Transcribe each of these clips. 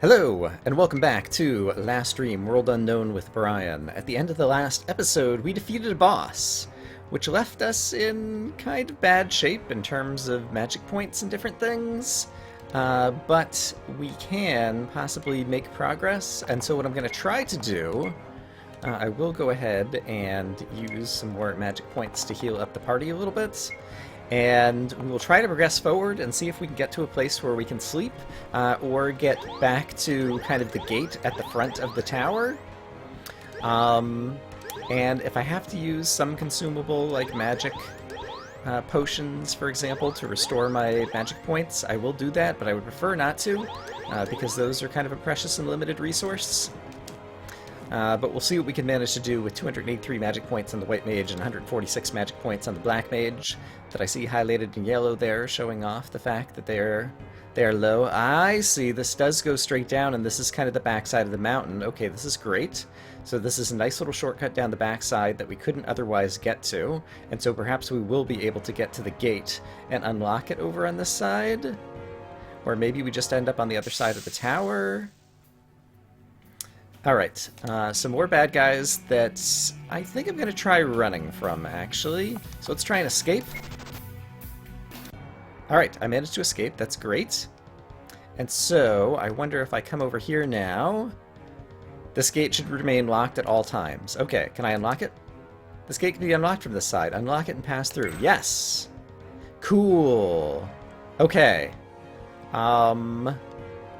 Hello, and welcome back to Last Dream World Unknown with Brian. At the end of the last episode, we defeated a boss, which left us in kind of bad shape in terms of magic points and different things. But we can possibly make progress, and so what I'm going to try to do, I will go ahead and use some more magic points to heal up the party a little bit. And we will try to progress forward and see if we can get to a place where we can sleep, or get back to kind of the gate at the front of the tower. And if I have to use some consumable, like magic potions, for example, to restore my magic points, I will do that, but I would prefer not to, because those are kind of a precious and limited resource. But we'll see what we can manage to do with 283 magic points on the White Mage and 146 magic points on the Black Mage that I see highlighted in yellow there, showing off the fact that they're low. I see, this does go straight down, and this is kind of the backside of the mountain. Okay, this is great. So this is a nice little shortcut down the backside that we couldn't otherwise get to, and so perhaps we will be able to get to the gate and unlock it over on this side. Or maybe we just end up on the other side of the tower. Alright, some more bad guys that I think I'm going to try running from, actually. So let's try and escape. Alright, I managed to escape, that's great. And so, I wonder if I come over here now. This gate should remain locked at all times. Okay, can I unlock it? This gate can be unlocked from this side. Unlock it and pass through. Yes! Cool! Okay.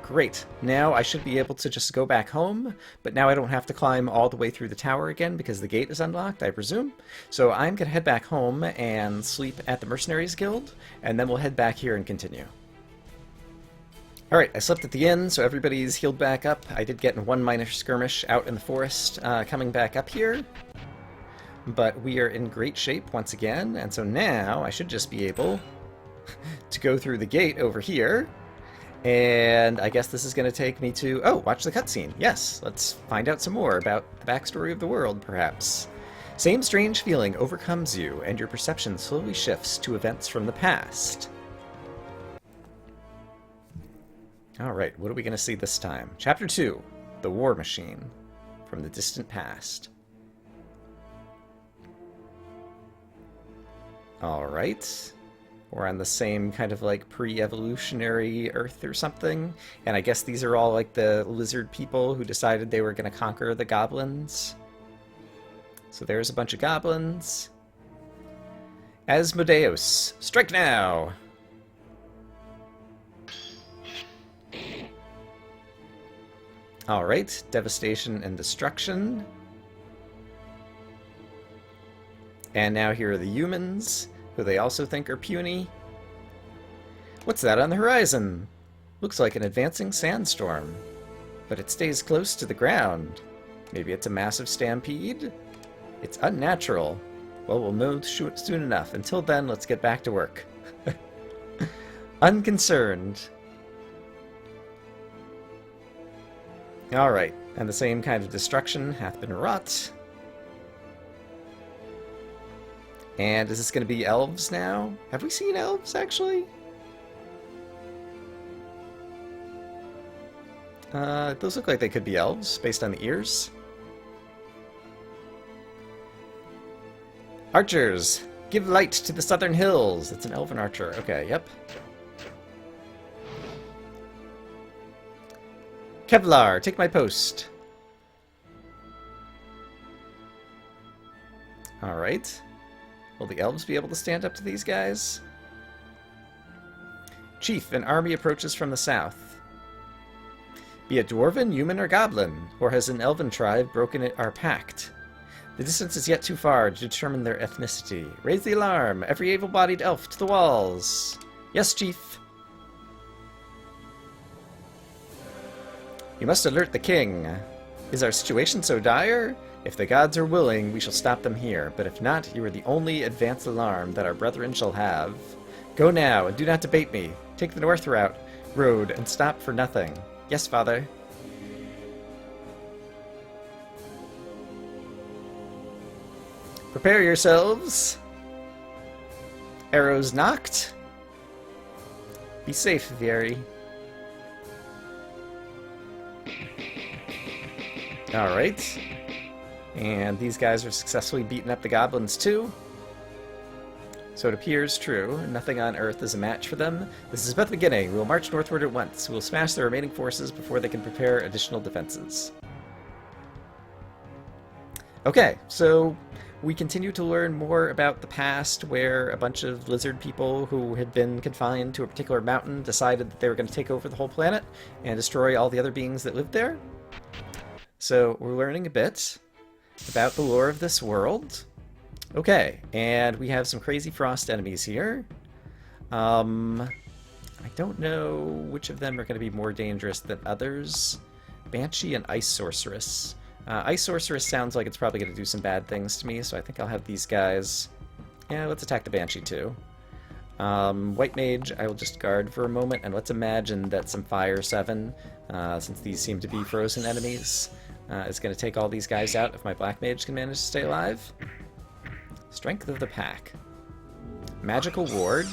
Great. Now I should be able to just go back home, but now I don't have to climb all the way through the tower again because the gate is unlocked, I presume. So I'm going to head back home and sleep at the Mercenaries Guild, and then we'll head back here and continue. Alright, I slept at the inn, so everybody's healed back up. I did get in one minor skirmish out in the forest coming back up here. But we are in great shape once again, and so now I should just be able to go through the gate over here. And I guess this is going to take me to... Oh, watch the cutscene. Yes, let's find out some more about the backstory of the world, perhaps. Same strange feeling overcomes you, and your perception slowly shifts to events from the past. Alright, what are we going to see this time? Chapter 2, The War Machine, from the distant past. Alright. We're on the same kind of like pre-evolutionary Earth or something. And I guess these are all like the lizard people who decided they were going to conquer the goblins. So there's a bunch of goblins. Asmodeus, strike now! Alright, devastation and destruction. And now here are the humans, who they also think are puny. What's that on the horizon? Looks like an advancing sandstorm, but it stays close to the ground. Maybe it's a massive stampede? It's unnatural. Well, we'll know soon enough. Until then, let's get back to work. Unconcerned. Alright, and the same kind of destruction hath been wrought. And is this going to be elves now? Have we seen elves, actually? Those look like they could be elves, based on the ears. Archers! Give light to the southern hills! It's an elven archer. Okay, yep. Kevlar, take my post! Alright. Will the elves be able to stand up to these guys? Chief, an army approaches from the south. Be it dwarven, human, or goblin, or has an elven tribe broken our pact? The distance is yet too far to determine their ethnicity. Raise the alarm! Every able-bodied elf to the walls! Yes, Chief! You must alert the king. Is our situation so dire? If the gods are willing, we shall stop them here, but if not, you are the only advance alarm that our brethren shall have. Go now, and do not debate me. Take the north road, and stop for nothing. Yes, father. Prepare yourselves. Arrows knocked. Be safe, Vieri. Alright. And these guys are successfully beating up the goblins too. So it appears true. Nothing on Earth is a match for them. This is but the beginning. We will march northward at once. We will smash the remaining forces before they can prepare additional defenses. Okay, so we continue to learn more about the past where a bunch of lizard people who had been confined to a particular mountain decided that they were going to take over the whole planet and destroy all the other beings that lived there. So we're learning a bit about the lore of this world. Okay, and we have some crazy frost enemies here. I don't know which of them are going to be more dangerous than others. Banshee and Ice Sorceress. Ice Sorceress sounds like it's probably going to do some bad things to me, so I think I'll have these guys... Yeah, let's attack the Banshee too. White Mage, I will just guard for a moment, and let's imagine that some Fire 7, since these seem to be frozen enemies, is going to take all these guys out if my Black Mage can manage to stay alive. Strength of the Pack. Magical Ward.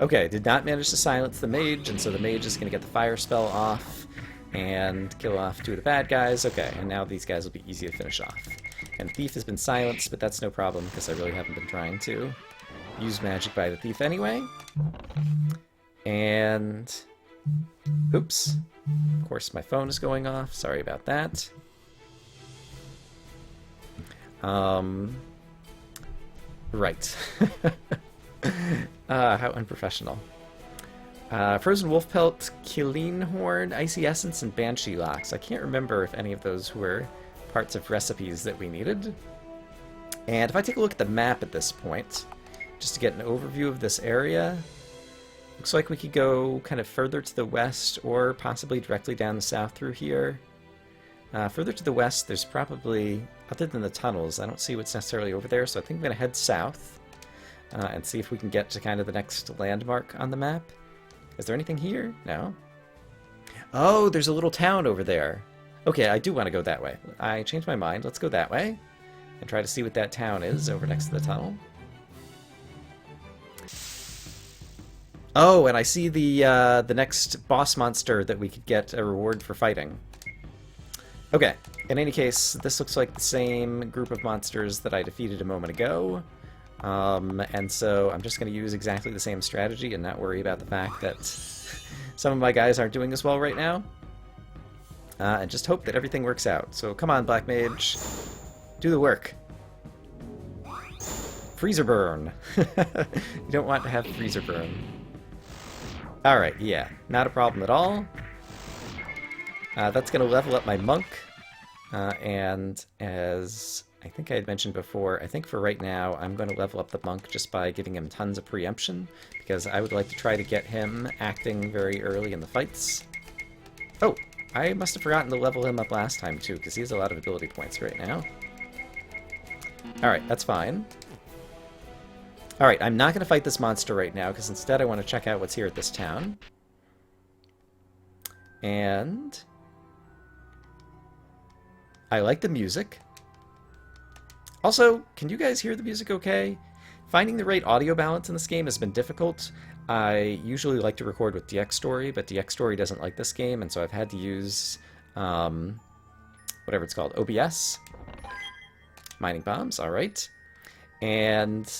Okay, did not manage to silence the Mage, and so the Mage is going to get the Fire spell off and kill off 2 of the bad guys. Okay, and now these guys will be easy to finish off. And Thief has been silenced, but that's no problem because I really haven't been trying to use magic by the Thief anyway. And... oops. Of course, my phone is going off. Sorry about that. Right. How unprofessional. Frozen Wolf Pelt, Killeen Horn, Icy Essence, and Banshee Locks. I can't remember if any of those were parts of recipes that we needed. And if I take a look at the map at this point, just to get an overview of this area, looks like we could go kind of further to the west or possibly directly down the south through here. Further to the west, there's probably, other than the tunnels, I don't see what's necessarily over there, so I think I'm going to head south and see if we can get to kind of the next landmark on the map. Is there anything here? No? Oh, there's a little town over there. Okay, I do want to go that way. I changed my mind. Let's go that way and try to see what that town is over next to the tunnel. Oh, and I see the next boss monster that we could get a reward for fighting. Okay, in any case, this looks like the same group of monsters that I defeated a moment ago. And so I'm just going to use exactly the same strategy and not worry about the fact that some of my guys aren't doing as well right now. And just hope that everything works out. So come on, Black Mage. Do the work. Freezer burn. You don't want to have freezer burn. Alright, yeah. Not a problem at all. That's going to level up my monk. And as I think I had mentioned before, I think for right now I'm going to level up the monk just by giving him tons of preemption, because I would like to try to get him acting very early in the fights. Oh, I must have forgotten to level him up last time too, because he has a lot of ability points right now. Alright, that's fine. Alright, I'm not going to fight this monster right now, because instead I want to check out what's here at this town. And I like the music. Also, can you guys hear the music okay? Finding the right audio balance in this game has been difficult. I usually like to record with Dxtory, but Dxtory doesn't like this game, and so I've had to use whatever it's called, OBS. Mining bombs, alright. And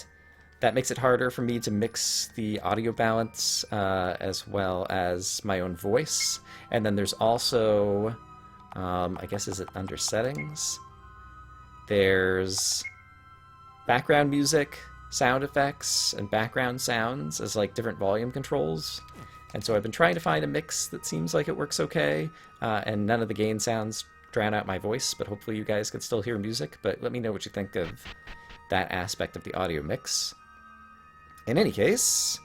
that makes it harder for me to mix the audio balance as well as my own voice. And then there's also, I guess, is it under settings? There's background music, sound effects, and background sounds as like different volume controls. And so I've been trying to find a mix that seems like it works okay, and none of the gain sounds drown out my voice, but hopefully you guys can still hear music. But let me know what you think of that aspect of the audio mix. In any case,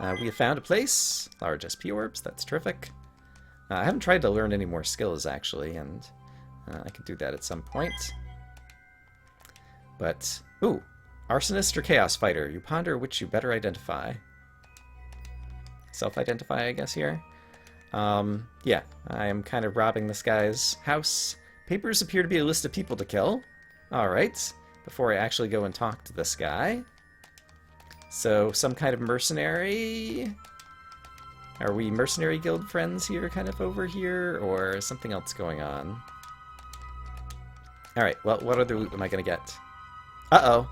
we have found a place. Large SP orbs, that's terrific. I haven't tried to learn any more skills, actually, and I could do that at some point. But, ooh, Arsonist or Chaos Fighter? You ponder which you better identify. Self-identify, I guess, here. Yeah, I am kind of robbing this guy's house. Papers appear to be a list of people to kill. Alright, before I actually go and talk to this guy. So, some kind of mercenary? Are we mercenary guild friends here, kind of over here, or something else going on? Alright, well, what other loot am I going to get? Uh-oh.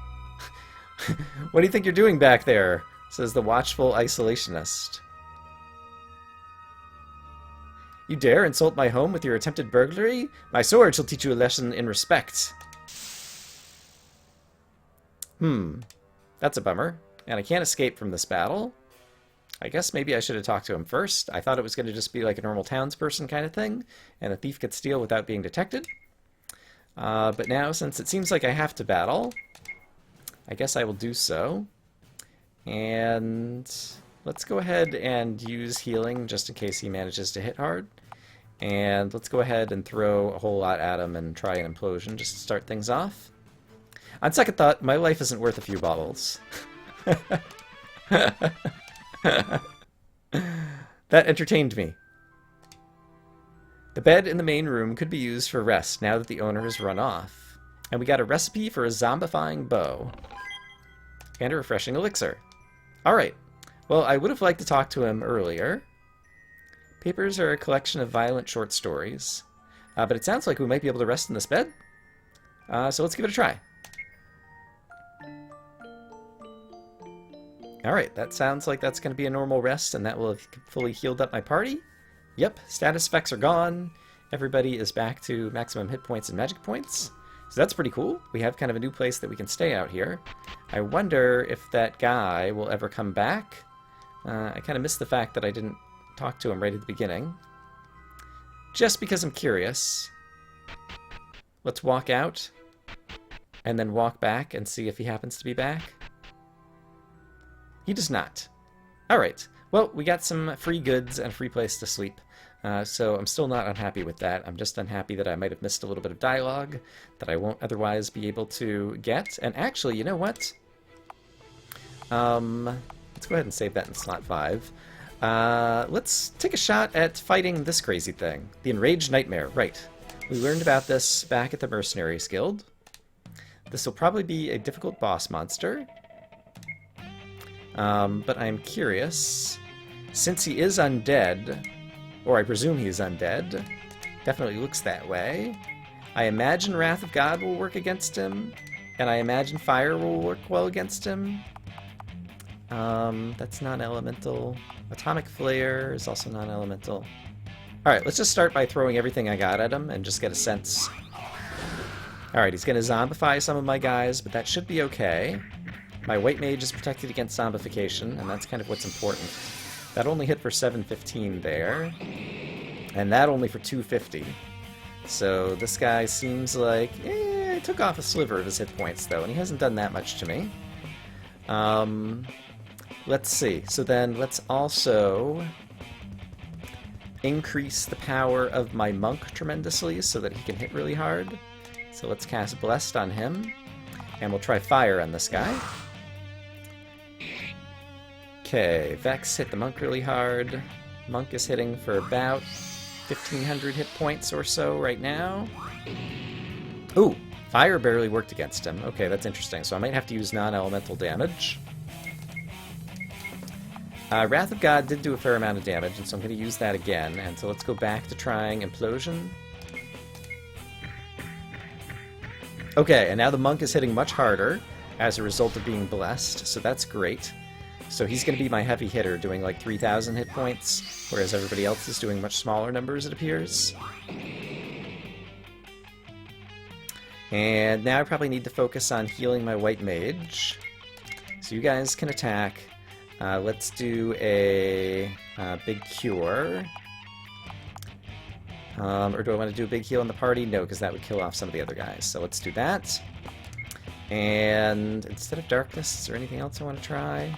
What do you think you're doing back there? Says the watchful isolationist. You dare insult my home with your attempted burglary? My sword shall teach you a lesson in respect. That's a bummer. And I can't escape from this battle. I guess maybe I should have talked to him first. I thought it was going to just be like a normal townsperson kind of thing, and a thief could steal without being detected. But now, since it seems like I have to battle, I guess I will do so. And let's go ahead and use healing just in case he manages to hit hard. And let's go ahead and throw a whole lot at him and try an implosion just to start things off. On second thought, my life isn't worth a few baubles. That entertained me. The bed in the main room could be used for rest now that the owner has run off. And we got a recipe for a zombifying bow. And a refreshing elixir. Alright. Well, I would have liked to talk to him earlier. Papers are a collection of violent short stories. But it sounds like we might be able to rest in this bed. So let's give it a try. Alright, that sounds like that's going to be a normal rest, and that will have fully healed up my party. Yep, status effects are gone. Everybody is back to maximum hit points and magic points. So that's pretty cool. We have kind of a new place that we can stay out here. I wonder if that guy will ever come back. I kind of missed the fact that I didn't talk to him right at the beginning. Just because I'm curious. Let's walk out, and then walk back and see if he happens to be back. He does not. Alright, well, we got some free goods and a free place to sleep. So I'm still not unhappy with that. I'm just unhappy that I might have missed a little bit of dialogue that I won't otherwise be able to get. And actually, you know what? Let's go ahead and save that in slot 5. Let's take a shot at fighting this crazy thing. The Enraged Nightmare, right. We learned about this back at the Mercenaries Guild. This will probably be a difficult boss monster. But I'm curious, since he is undead, or I presume he's undead, definitely looks that way, I imagine Wrath of God will work against him, and I imagine Fire will work well against him. That's non-elemental. Atomic Flare is also non-elemental. Alright, let's just start by throwing everything I got at him and just get a sense. Alright, he's going to zombify some of my guys, but that should be okay. My White Mage is protected against zombification, and that's kind of what's important. That only hit for 715 there, and that only for 250. So this guy seems like, it took off a sliver of his hit points, though, and he hasn't done that much to me. Let's see. So then let's also increase the power of my Monk tremendously so that he can hit really hard. So let's cast Blessed on him, and we'll try Fire on this guy. Okay, Vex hit the Monk really hard. Monk is hitting for about 1,500 hit points or so right now. Ooh, Fire barely worked against him. Okay, that's interesting. So I might have to use non-elemental damage. Wrath of God did do a fair amount of damage, and so I'm going to use that again. And so let's go back to trying Implosion. Okay, and now the Monk is hitting much harder as a result of being blessed, so that's great. So he's going to be my heavy hitter, doing like 3,000 hit points, whereas everybody else is doing much smaller numbers, it appears. And now I probably need to focus on healing my White Mage. So you guys can attack. Let's do a big cure. Or do I want to do a big heal on the party? No, because that would kill off some of the other guys. So let's do that. And instead of darkness, is there anything else I want to try?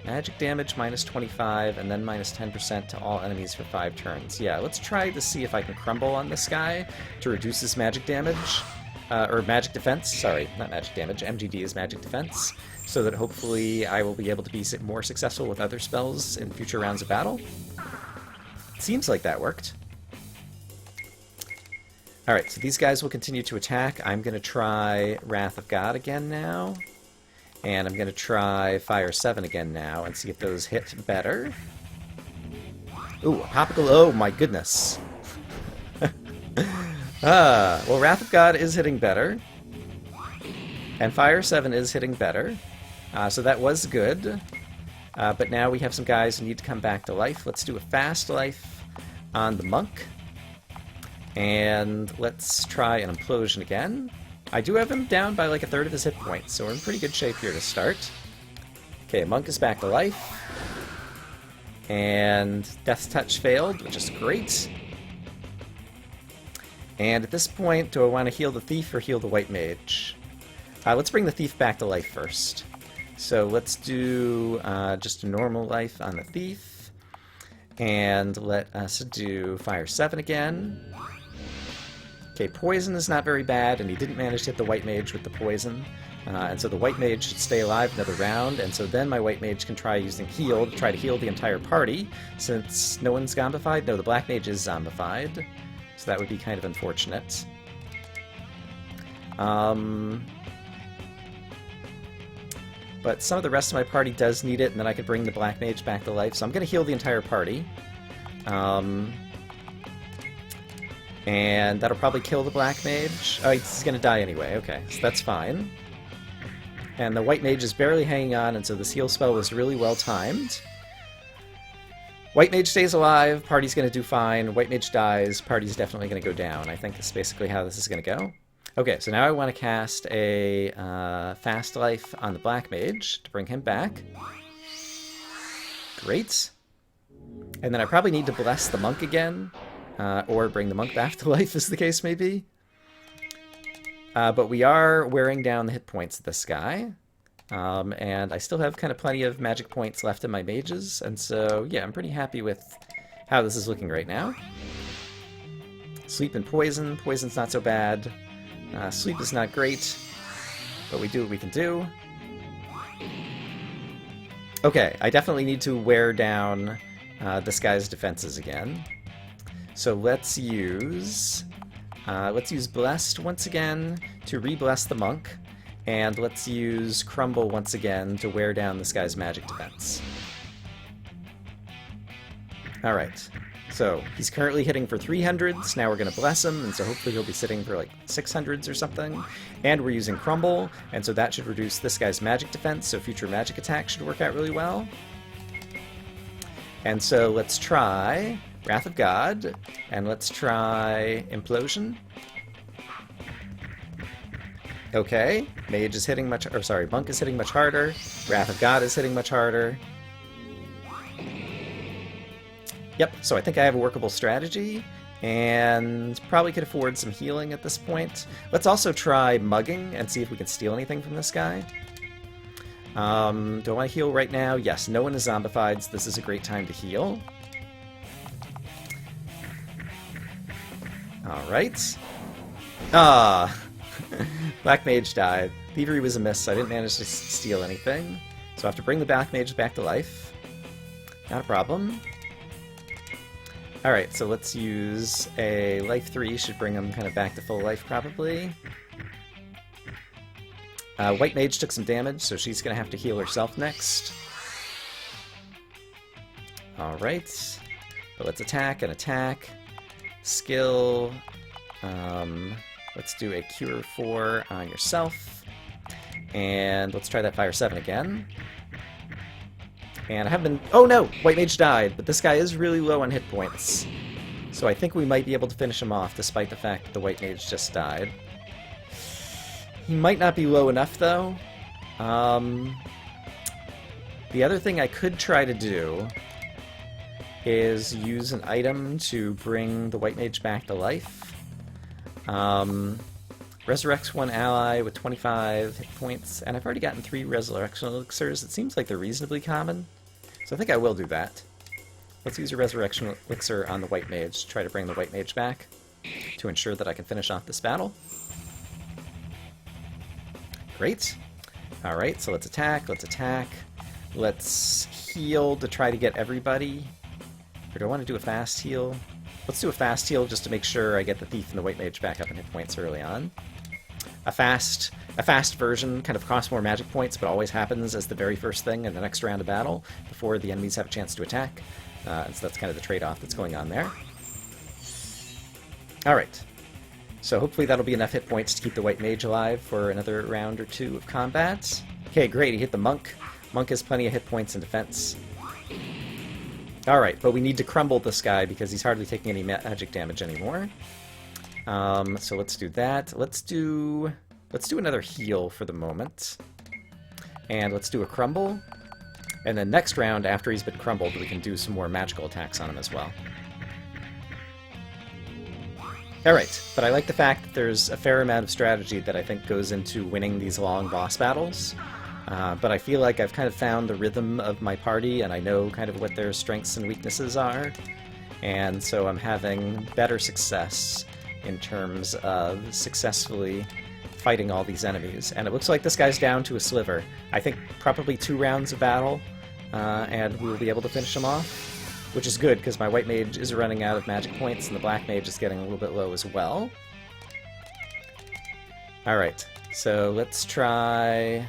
Magic damage minus 25, and then minus 10% to all enemies for 5 turns. Yeah, let's try to see if I can crumble on this guy to reduce his magic damage. Or magic defense, sorry, not magic damage. MGD is magic defense. So that hopefully I will be able to be more successful with other spells in future rounds of battle. Seems like that worked. Alright, so these guys will continue to attack. I'm going to try Wrath of God again now. And I'm going to try Fire 7 again now and see if those hit better. Ooh, Topical, oh my goodness. Well, Wrath of God is hitting better. And Fire 7 is hitting better. So that was good. But now we have some guys who need to come back to life. Let's do a fast life on the monk. And let's try an implosion again. I do have him down by like a third of his hit points, so we're in pretty good shape here to start. Okay, monk is back to life. And Death Touch failed, which is great. And at this point, do I want to heal the thief or heal the white mage? Let's bring the thief back to life first. So let's do just a normal life on the thief. And let us do Fire 7 again. Okay, poison is not very bad, and he didn't manage to hit the white mage with the poison. And so the white mage should stay alive another round, and so then my white mage can try using heal to try to heal the entire party, since no one's zombified. No, the black mage is zombified, so that would be kind of unfortunate. But some of the rest of my party does need it, and then I could bring the black mage back to life, so I'm going to heal the entire party. And that'll probably kill the black mage. Oh, he's going to die anyway. Okay, so that's fine. And the white mage is barely hanging on, and so this heal spell was really well timed. White mage stays alive, party's going to do fine. White mage dies, party's definitely going to go down. I think that's basically how this is going to go. Okay, so now I want to cast a Fast Life on the black mage to bring him back. Great. And then I probably need to bless the monk again. Or bring the monk back to life, as the case may be. But we are wearing down the hit points of this guy. And I still have kind of plenty of magic points left in my mages. And so, yeah, I'm pretty happy with how this is looking right now. Sleep and poison. Poison's not so bad. Sleep is not great. But we do what we can do. Okay, I definitely need to wear down this guy's defenses again. So let's use Blessed once again to re-bless the monk, and let's use Crumble once again to wear down this guy's magic defense. Alright, so he's currently hitting for 300s, now we're going to bless him, and so hopefully he'll be sitting for like 600s or something. And we're using Crumble, and so that should reduce this guy's magic defense, so future magic attacks should work out really well. And so let's try Wrath of God, and let's try Implosion. Okay, Mage is hitting much, or sorry, Monk is hitting much harder. Wrath of God is hitting much harder. Yep, so I think I have a workable strategy, and probably could afford some healing at this point. Let's also try Mugging and see if we can steal anything from this guy. Do I want to heal right now? Yes, no one is zombified, so this is a great time to heal. Alright. Black Mage died. Thievery was a miss, so I didn't manage to steal anything. So I have to bring the Black Mage back to life. Not a problem. Alright, so let's use a Life 3, should bring him kind of back to full life probably. White Mage took some damage, so she's going to have to heal herself next. Alright. But let's attack and attack. Skill. Let's do a Cure 4 on yourself. And let's try that Fire 7 again. And I haven't been... Oh no! White Mage died, but this guy is really low on hit points. So I think we might be able to finish him off, despite the fact that the White Mage just died. He might not be low enough, though. The other thing I could try to do is use an item to bring the White Mage back to life. Resurrects one ally with 25 hit points, and I've already gotten 3 Resurrection Elixirs. It seems like they're reasonably common, so I think I will do that. Let's use a Resurrection Elixir on the White Mage to try to bring the White Mage back to ensure that I can finish off this battle. Great. Alright, so let's attack, let's attack. Let's heal to try to get everybody. Or do I want to do a fast heal? Let's do a fast heal just to make sure I get the Thief and the White Mage back up in hit points early on. A fast version kind of costs more magic points, but always happens as the very first thing in the next round of battle, before the enemies have a chance to attack. And so that's kind of the trade-off that's going on there. Alright. So hopefully that'll be enough hit points to keep the white mage alive for another round or two of combat. Okay, great, he hit the monk. Monk has plenty of hit points in defense. Alright, but we need to crumble this guy because he's hardly taking any magic damage anymore. So let's do that. Let's do another heal for the moment. And let's do a crumble. And then next round, after he's been crumbled, we can do some more magical attacks on him as well. Alright, but I like the fact that there's a fair amount of strategy that I think goes into winning these long boss battles. But I feel like I've kind of found the rhythm of my party, and I know kind of what their strengths and weaknesses are. And so I'm having better success in terms of successfully fighting all these enemies. And it looks like this guy's down to a sliver. I think probably 2 rounds of battle, and we'll be able to finish him off. Which is good, because my white mage is running out of magic points, and the black mage is getting a little bit low as well. Alright, so let's try...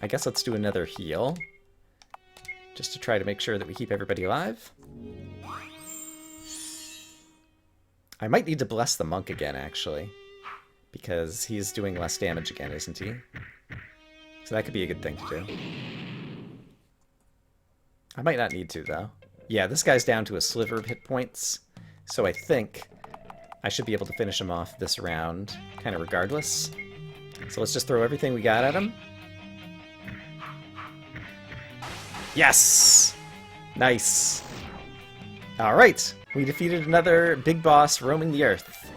I guess let's do another heal, just to try to make sure that we keep everybody alive. I might need to bless the monk again, actually, because he's doing less damage again, isn't he? So that could be a good thing to do. I might not need to, though. Yeah, this guy's down to a sliver of hit points, so I think I should be able to finish him off this round, kind of regardless. So let's just throw everything we got at him. Yes! Nice! Alright, we defeated another big boss roaming the earth.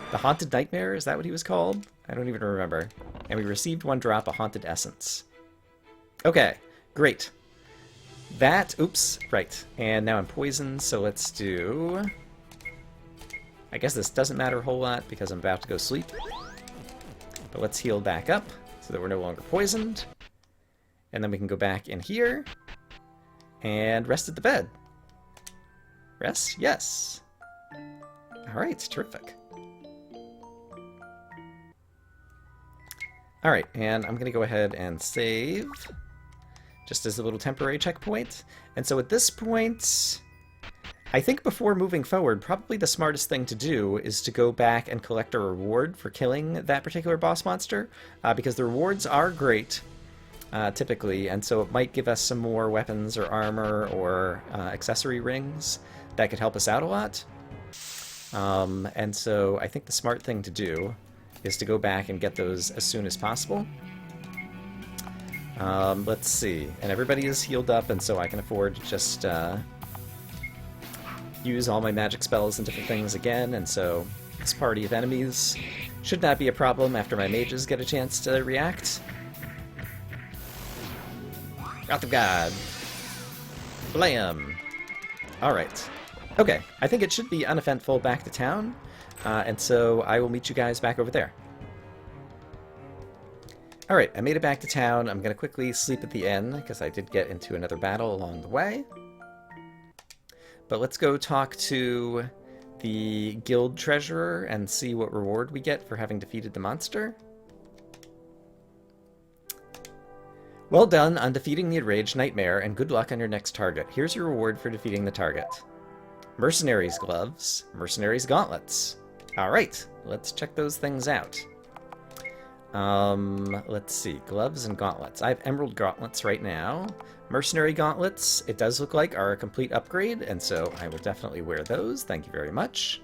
The Haunted Nightmare, is that what he was called? I don't even remember. And we received 1 drop of Haunted Essence. Okay, great. That, oops, right. And now I'm poisoned, so let's do... I guess this doesn't matter a whole lot because I'm about to go sleep. But let's heal back up so that we're no longer poisoned. And then we can go back in here and rest at the bed. Rest? Yes. Alright, terrific. Alright, and I'm going to go ahead and save, just as a little temporary checkpoint. And so at this point, I think before moving forward, probably the smartest thing to do is to go back and collect a reward for killing that particular boss monster, because the rewards are great, typically, and so it might give us some more weapons or armor or accessory rings that could help us out a lot. And so I think the smart thing to do is to go back and get those as soon as possible. Let's see. And everybody is healed up, and so I can afford to just use all my magic spells and different things again, and so this party of enemies should not be a problem after my mages get a chance to react. Wrath of God. Blam! Alright. Okay, I think it should be uneventful back to town, and so I will meet you guys back over there. Alright, I made it back to town. I'm going to quickly sleep at the inn, because I did get into another battle along the way. But let's go talk to the guild treasurer and see what reward we get for having defeated the monster. Well done on defeating the enraged nightmare, and good luck on your next target. Here's your reward for defeating the target. Mercenaries gloves, mercenaries gauntlets. Alright, let's check those things out. Let's see, gloves and gauntlets. I have emerald gauntlets right now. Mercenary gauntlets, it does look like, are a complete upgrade, and so I will definitely wear those. Thank you very much.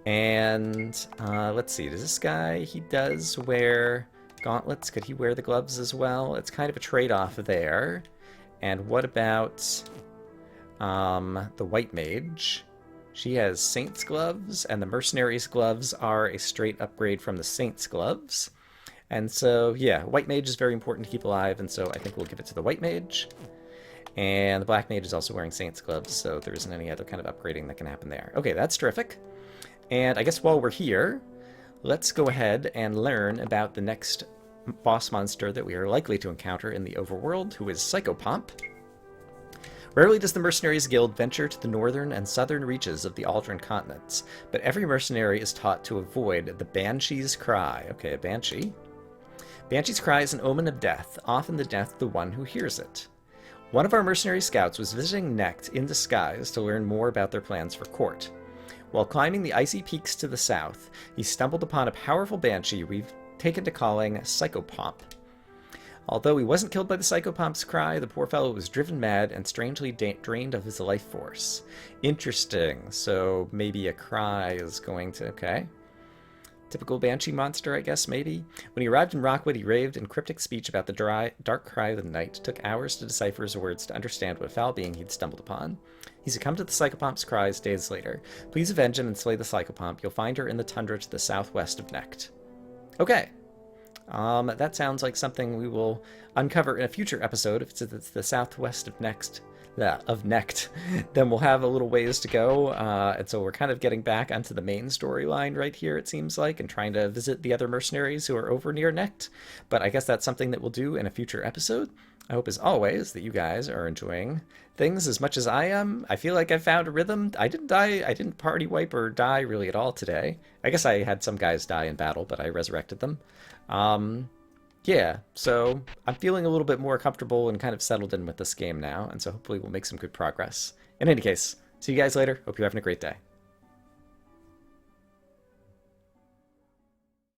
And, let's see, does this guy, he does wear gauntlets. Could he wear the gloves as well? It's kind of a trade-off there. And what about the white mage? She has Saint's gloves, and the mercenary's gloves are a straight upgrade from the Saint's gloves. And so, yeah, white mage is very important to keep alive, and so I think we'll give it to the white mage. And the black mage is also wearing Saint's gloves, so there isn't any other kind of upgrading that can happen there. Okay, that's terrific. And I guess while we're here, let's go ahead and learn about the next boss monster that we are likely to encounter in the overworld, who is Psychopomp. Rarely does the Mercenaries Guild venture to the northern and southern reaches of the Aldrin continents, but every mercenary is taught to avoid the Banshee's Cry. Okay, a Banshee. Banshee's Cry is an omen of death, often the death of the one who hears it. One of our mercenary scouts was visiting Necht in disguise to learn more about their plans for court. While climbing the icy peaks to the south, he stumbled upon a powerful banshee we've taken to calling Psychopomp. Although he wasn't killed by the Psychopomp's cry, the poor fellow was driven mad and strangely drained of his life force. Interesting. So maybe a cry is going to... Okay. Typical banshee monster, I guess, maybe? When he arrived in Rockwood, he raved in cryptic speech about the dark cry of the night. It took hours to decipher his words to understand what foul being he'd stumbled upon. He succumbed to the Psychopomp's cries days later. Please avenge him and slay the Psychopomp. You'll find her in the tundra to the southwest of Necht. Okay. That sounds like something we will uncover in a future episode. If it's the southwest of Necht, then we'll have a little ways to go. And so we're kind of getting back onto the main storyline right here, it seems like, and trying to visit the other mercenaries who are over near Necht. But I guess that's something that we'll do in a future episode. I hope, as always, that you guys are enjoying things as much as I am. I feel like I found a rhythm. I didn't die. I didn't party wipe or die really at all today. I guess I had some guys die in battle, but I resurrected them. Yeah, so I'm feeling a little bit more comfortable and kind of settled in with this game now, and so hopefully we'll make some good progress. In any case, see you guys later. Hope you're having a great day.